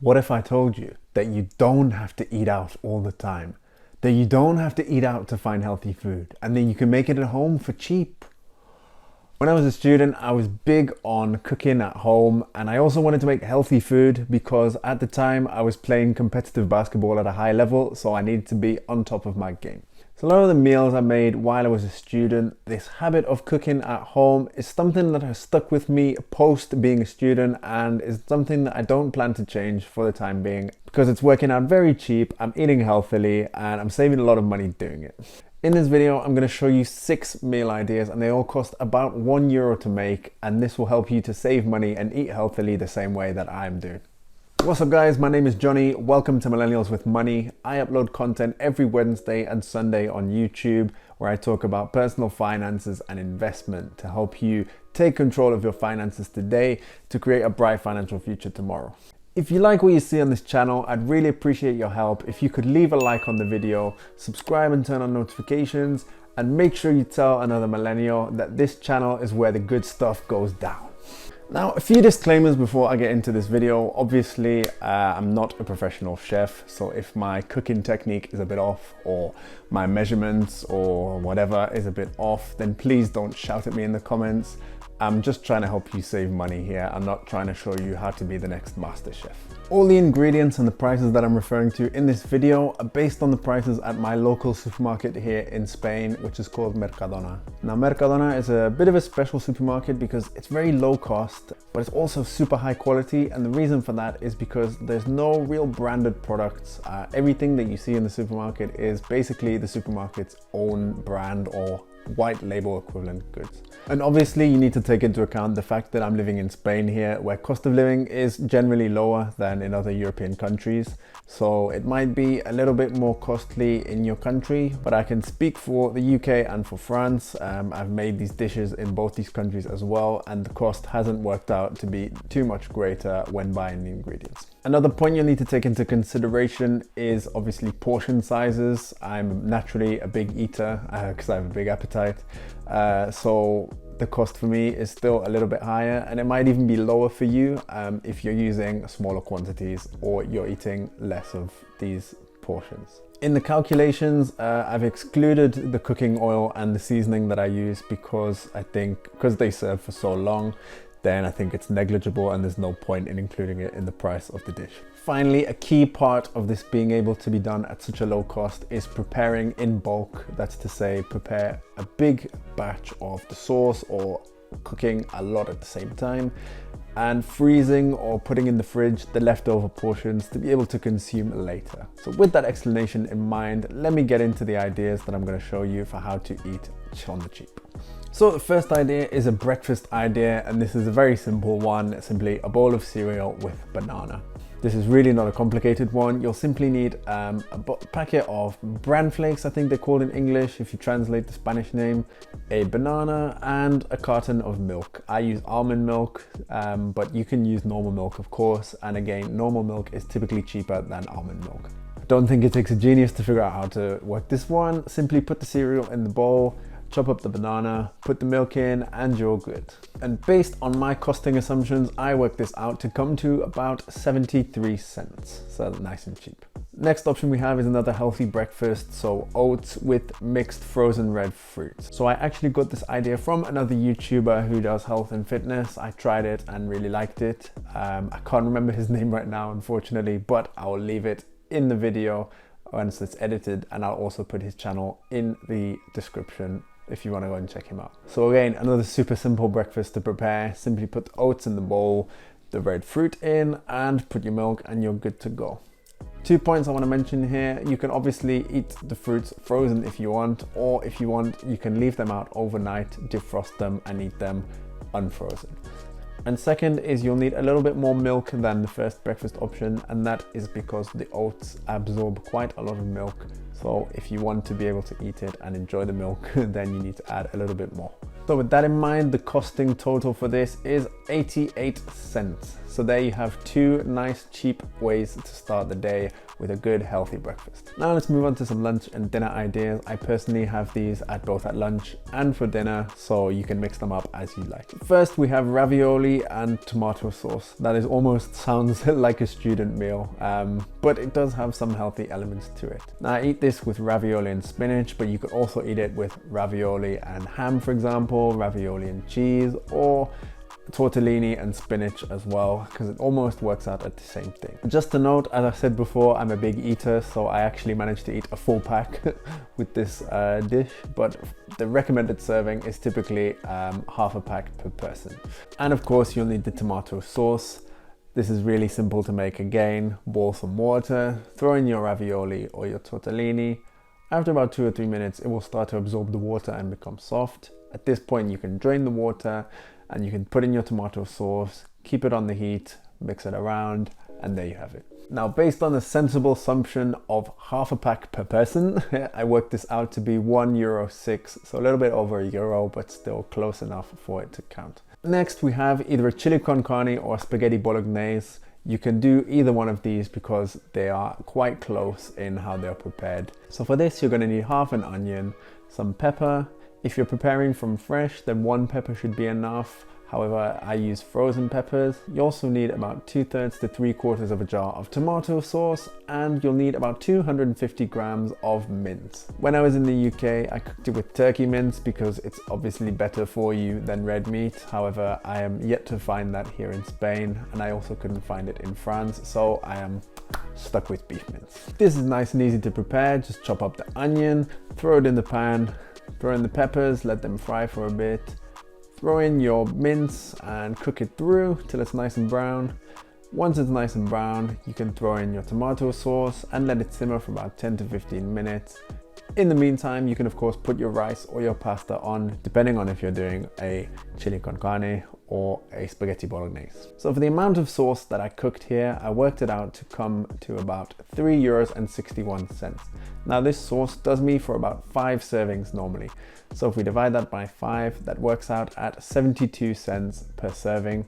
What if I told you that you don't have to eat out all the time? That you don't have to eat out to find healthy food, and then you can make it at home for cheap? When I was a student, I was big on cooking at home, and I also wanted to make healthy food because at the time I was playing competitive basketball at a high level, so I needed to be on top of my game. So a lot of the meals I made while I was a student, this habit of cooking at home is something that has stuck with me post being a student, and is something that I don't plan to change for the time being because it's working out very cheap, I'm eating healthily, and I'm saving a lot of money doing it. In this video, I'm going to show you 6 meal ideas, and they all cost about €1 to make, and this will help you to save money and eat healthily the same way that I'm doing. What's up guys, my name is Johnny. Welcome to Millennials with Money. I upload content every Wednesday and Sunday on YouTube where I talk about personal finances and investment to help you take control of your finances today to create a bright financial future tomorrow. If you like what you see on this channel, I'd really appreciate your help if you could leave a like on the video, subscribe and turn on notifications, and make sure you tell another millennial that this channel is where the good stuff goes down. Now, a few disclaimers before I get into this video. Obviously, I'm not a professional chef, so if my cooking technique is a bit off or my measurements or whatever is a bit off, then please don't shout at me in the comments. I'm just trying to help you save money here. I'm not trying to show you how to be the next master chef. All the ingredients and the prices that I'm referring to in this video are based on the prices at my local supermarket here in Spain, which is called Mercadona. Now, Mercadona is a bit of a special supermarket because it's very low cost, but it's also super high quality. And the reason for that is because there's no real branded products. Everything that you see in the supermarket is basically the supermarket's own brand or white label equivalent goods. And obviously you need to take into account the fact that I'm living in Spain here, where cost of living is generally lower than in other European countries. So it might be a little bit more costly in your country, but I can speak for the UK and for France. I've made these dishes in both these countries as well, and the cost hasn't worked out to be too much greater when buying the ingredients. Another point you'll need to take into consideration is obviously portion sizes. I'm naturally a big eater because I have a big appetite. So the cost for me is still a little bit higher, and it might even be lower for you if you're using smaller quantities or you're eating less of these portions. In the calculations, I've excluded the cooking oil and the seasoning that I use because they serve for so long, then I think it's negligible and there's no point in including it in the price of the dish. Finally, a key part of this being able to be done at such a low cost is preparing in bulk. That's to say, prepare a big batch of the sauce or cooking a lot at the same time, and freezing or putting in the fridge the leftover portions to be able to consume later. So with that explanation in mind, let me get into the ideas that I'm going to show you for how to eat on the cheap. So the first idea is a breakfast idea, and this is a very simple one, simply a bowl of cereal with banana. This is really not a complicated one. You'll simply need a packet of bran flakes, I think they're called in English if you translate the Spanish name, a banana, and a carton of milk. I use almond milk, but you can use normal milk, of course. And again, normal milk is typically cheaper than almond milk. I don't think it takes a genius to figure out how to work this one. Simply put the cereal in the bowl, chop up the banana, put the milk in, and you're good. And based on my costing assumptions, I worked this out to come to about 73 cents. So nice and cheap. Next option we have is another healthy breakfast, so oats with mixed frozen red fruits. So I actually got this idea from another YouTuber who does health and fitness. I tried it and really liked it. I can't remember his name right now, unfortunately, but I'll leave it in the video once it's edited, and I'll also put his channel in the description if you want to go and check him out. So again, another super simple breakfast to prepare. Simply put the oats in the bowl, the red fruit in, and put your milk, and you're good to go. 2 points I want to mention here. You can obviously eat the fruits frozen if you want, or if you want, you can leave them out overnight, defrost them, and eat them unfrozen. And second is you'll need a little bit more milk than the first breakfast option, and that is because the oats absorb quite a lot of milk. So if you want to be able to eat it and enjoy the milk, then you need to add a little bit more. So with that in mind, the costing total for this is 88 cents. So there you have two nice cheap ways to start the day with a good healthy breakfast. Now let's move on to some lunch and dinner ideas. I personally have these at both at lunch and for dinner, so you can mix them up as you like. First we have ravioli and tomato sauce. That is almost sounds like a student meal, but it does have some healthy elements to it. Now I eat this with ravioli and spinach, but you could also eat it with ravioli and ham, for example, ravioli and cheese, or tortellini and spinach as well, because it almost works out at the same thing. Just to note, as I said before, I'm a big eater, so I actually managed to eat a full pack with this dish, but the recommended serving is typically half a pack per person. And of course you'll need the tomato sauce. This is really simple to make again. Boil some water, throw in your ravioli or your tortellini. After about 2 or 3 minutes, it will start to absorb the water and become soft. At this point you can drain the water and you can put in your tomato sauce, keep it on the heat, mix it around, and there you have it. Now, based on a sensible assumption of half a pack per person, I worked this out to be €1.06, so a little bit over €1, but still close enough for it to count. Next, we have either a chili con carne or a spaghetti bolognese. You can do either one of these because they are quite close in how they're prepared. So for this, you're going to need half an onion, some pepper. If you're preparing from fresh, then 1 pepper should be enough. However, I use frozen peppers. You also need about 2/3 to 3/4 of a jar of tomato sauce, and you'll need about 250 grams of mince. When I was in the UK, I cooked it with turkey mince because it's obviously better for you than red meat. However, I am yet to find that here in Spain, and I also couldn't find it in France, so I am stuck with beef mince. This is nice and easy to prepare. Just chop up the onion, throw it in the pan, throw in the peppers, let them fry for a bit. Throw in your mince and cook it through till it's nice and brown. Once it's nice and brown, you can throw in your tomato sauce and let it simmer for about 10 to 15 minutes. In the meantime, you can of course put your rice or your pasta on, depending on if you're doing a chili con carne or a spaghetti bolognese. So for the amount of sauce that I cooked here, I worked it out to come to about €3.61. Now this sauce does me for about 5 servings normally. So if we divide that by 5, that works out at 72 cents per serving.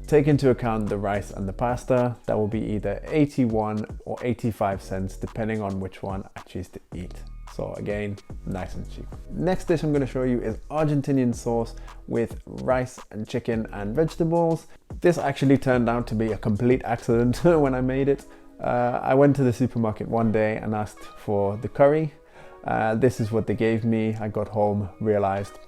Take into account the rice and the pasta, that will be either 81 or 85 cents depending on which one I choose to eat. So again, nice and cheap. Next dish I'm going to show you is Argentinian sauce with rice and chicken and vegetables. This actually turned out to be a complete accident when I made it. I went to the supermarket one day and asked for the curry. This is what they gave me. I got home, realized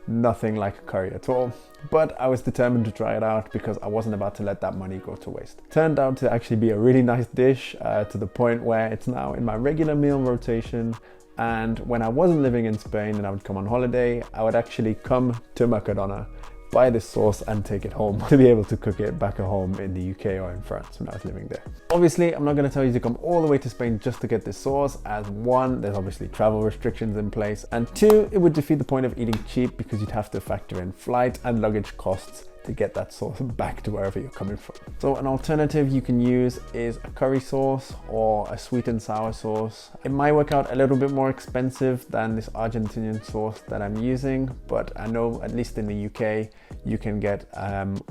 nothing like a curry at all, but I was determined to try it out because I wasn't about to let that money go to waste. Turned out to actually be a really nice dish, to the point where it's now in my regular meal rotation. And when I wasn't living in Spain and I would come on holiday, I would actually come to Mercadona, buy this sauce and take it home to be able to cook it back at home in the UK or in France when I was living there. Obviously, I'm not going to tell you to come all the way to Spain just to get this sauce, as 1, there's obviously travel restrictions in place, and 2, it would defeat the point of eating cheap because you'd have to factor in flight and luggage costs to get that sauce back to wherever you're coming from. So an alternative you can use is a curry sauce or a sweet and sour sauce. It might work out a little bit more expensive than this Argentinian sauce that I'm using, but I know at least in the UK you can get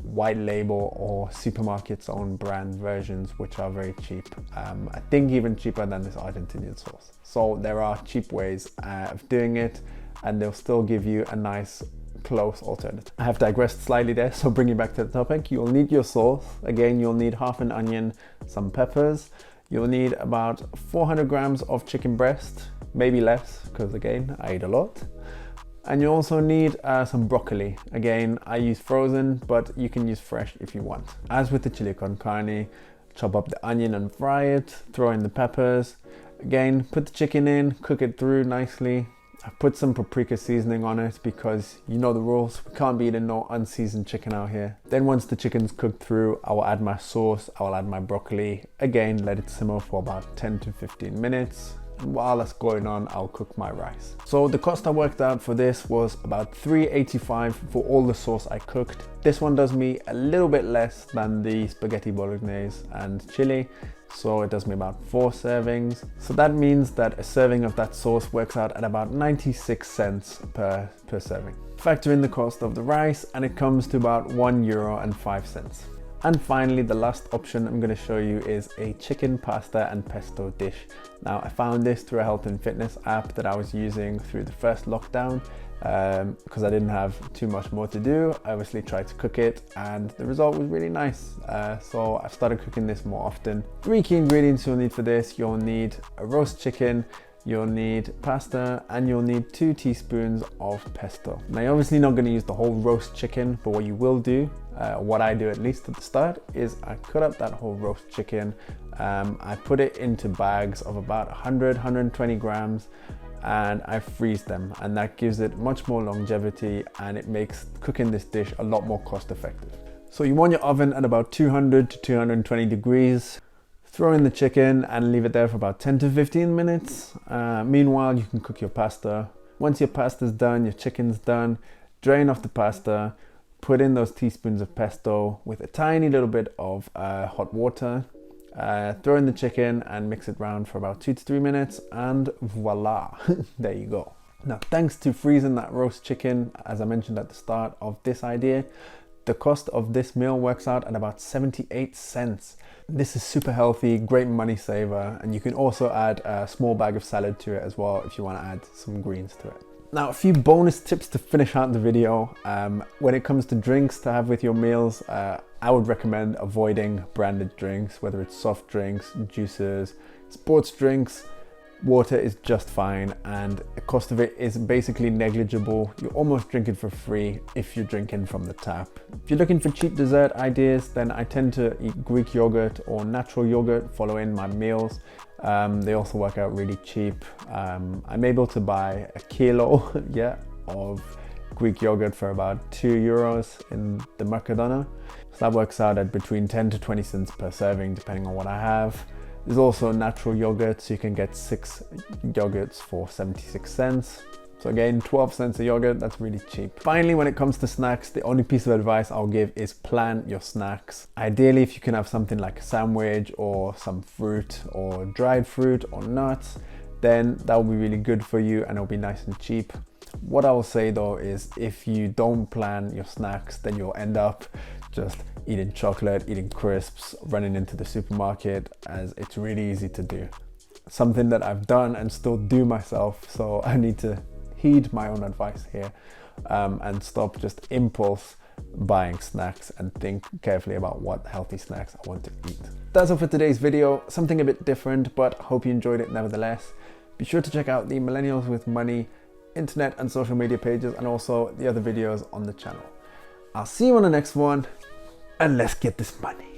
white label or supermarkets own brand versions which are very cheap. I think even cheaper than this Argentinian sauce. So there are cheap ways of doing it, and they'll still give you a nice close alternative. I have digressed slightly there, so bringing back to the topic, you'll need your sauce. Again, you'll need half an onion, some peppers. You'll need about 400 grams of chicken breast, maybe less, because again, I eat a lot. And you also need some broccoli. Again, I use frozen, but you can use fresh if you want. As with the chili con carne, chop up the onion and fry it, throw in the peppers. Again, put the chicken in, cook it through nicely. I've put some paprika seasoning on it because you know the rules, we can't be eating no unseasoned chicken out here. Then once the chicken's cooked through, I will add my sauce, I will add my broccoli. Again, let it simmer for about 10 to 15 minutes. and while that's going on, I'll cook my rice. So the cost I worked out for this was about $3.85 for all the sauce I cooked. This one does me a little bit less than the spaghetti bolognese and chili, so it does me about 4 servings. So that means that a serving of that sauce works out at about 96 cents per serving. Factor in the cost of the rice and it comes to about €1.05. And finally, the last option I'm going to show you is a chicken pasta and pesto dish. Now, I found this through a health and fitness app that I was using through the first lockdown because I didn't have too much more to do. I obviously tried to cook it and the result was really nice. So I've started cooking this more often. 3 key ingredients you'll need for this. You'll need a roast chicken, you'll need pasta, and you'll need 2 teaspoons of pesto. Now, you're obviously not going to use the whole roast chicken, but what you will do, what I do at least at the start, is I cut up that whole roast chicken. I put it into bags of about 100-120 grams and I freeze them, and that gives it much more longevity and it makes cooking this dish a lot more cost effective. So you want your oven at about 200 to 220 degrees. Throw in the chicken and leave it there for about 10 to 15 minutes. Meanwhile, you can cook your pasta. Once your pasta's done, your chicken's done, drain off the pasta, put in those teaspoons of pesto with a tiny little bit of hot water. Throw in the chicken and mix it around for about 2 to 3 minutes and voila, there you go. Now, thanks to freezing that roast chicken, as I mentioned at the start of this idea, the cost of this meal works out at about 78 cents. This is super healthy, great money saver, and you can also add a small bag of salad to it as well if you want to add some greens to it. Now, a few bonus tips to finish out the video. When it comes to drinks to have with your meals, I would recommend avoiding branded drinks, whether it's soft drinks, juices, sports drinks. Water is just fine and the cost of it is basically negligible. You almost drink it for free if you're drinking from the tap. If you're looking for cheap dessert ideas, then I tend to eat Greek yogurt or natural yogurt following my meals. They also work out really cheap. I'm able to buy a kilo of Greek yogurt for about €2 in the Mercadona. So that works out at between 10 to 20 cents per serving depending on what I have. There's also natural yogurt, so you can get 6 yogurts for 76 cents. So again, 12 cents a yogurt, that's really cheap. Finally, when it comes to snacks, the only piece of advice I'll give is plan your snacks. Ideally, if you can have something like a sandwich or some fruit or dried fruit or nuts, then that will be really good for you and it'll be nice and cheap. What I will say though is if you don't plan your snacks, then you'll end up just eating chocolate, eating crisps, running into the supermarket, as it's really easy to do. Something that I've done and still do myself, so I need to heed my own advice here and stop just impulse buying snacks and think carefully about what healthy snacks I want to eat. That's all for today's video, something a bit different, but hope you enjoyed it nevertheless. Be sure to check out the Millennials with Money internet and social media pages and also the other videos on the channel. I'll see you on the next one and let's get this money.